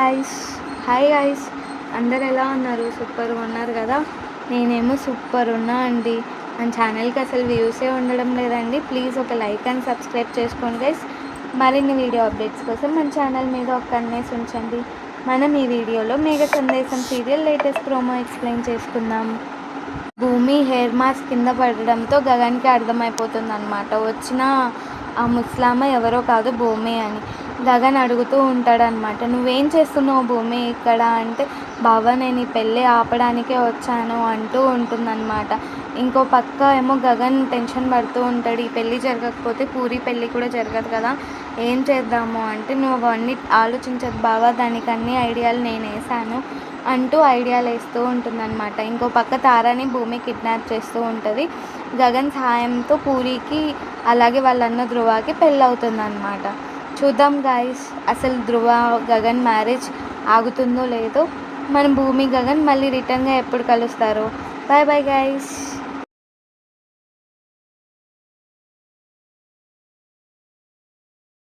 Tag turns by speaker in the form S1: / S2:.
S1: Guys hi guys అందరు ఎలా ఉన్నారు? సూపర్గా ఉన్నారు కదా. నేనేమో సూపర్ ఉన్నా అండి. మన ఛానల్కి అసలు వ్యూసే ఉండడం లేదండి. ప్లీజ్ ఒక లైక్ అండ్ సబ్స్క్రైబ్ చేసుకోండి గైస్. మరిన్ని వీడియో అప్డేట్స్ కోసం మన ఛానల్ మీద ఒక కన్నేసి ఉంచండి. మనం ఈ వీడియోలో మేఘ సందేశం సీరియల్ లేటెస్ట్ ప్రోమో ఎక్స్ప్లెయిన్ చేసుకుందాం. భూమి హెయిర్ మాస్క్ కింద పడడంతో గగన్కి అర్థమైపోతుంది అనమాట, వచ్చిన ఆ ముస్లామ ఎవరో కాదు భూమి అని. గగన్ అడుగుతూ ఉంటాడనమాట, నువ్వేం చేస్తున్నావు భూమి ఇక్కడ అంటే, బావ నేను ఈ పెళ్ళి ఆపడానికే వచ్చాను అంటూ ఉంటుందన్నమాట. ఇంకో పక్క ఏమో గగన్ టెన్షన్ పడుతూ ఉంటాడు, ఈ పెళ్ళి జరగకపోతే పూరి పెళ్ళి కూడా జరగదు కదా, ఏం చేద్దాము అంటే, నువ్వు అవన్నీ ఆలోచించదు బావ, దానికి అన్ని ఐడియాలు నేను వేసాను అంటూ ఐడియాలు వేస్తూ ఉంటుందన్నమాట. ఇంకో పక్క తారాని భూమి కిడ్నాప్ చేస్తూ ఉంటుంది. గగన్ సహాయంతో పూరికి అలాగే వాళ్ళన్న ధ్రువకి పెళ్ళవుతుందన్నమాట. చూద్దాం గాయస్, అసలు ధ్రువ గగన్ మ్యారేజ్ ఆగుతుందో లేదో. మన భూమి గగన్ మళ్ళీ రిటర్న్గా ఎప్పుడు కలుస్తారో. Bye bye guys.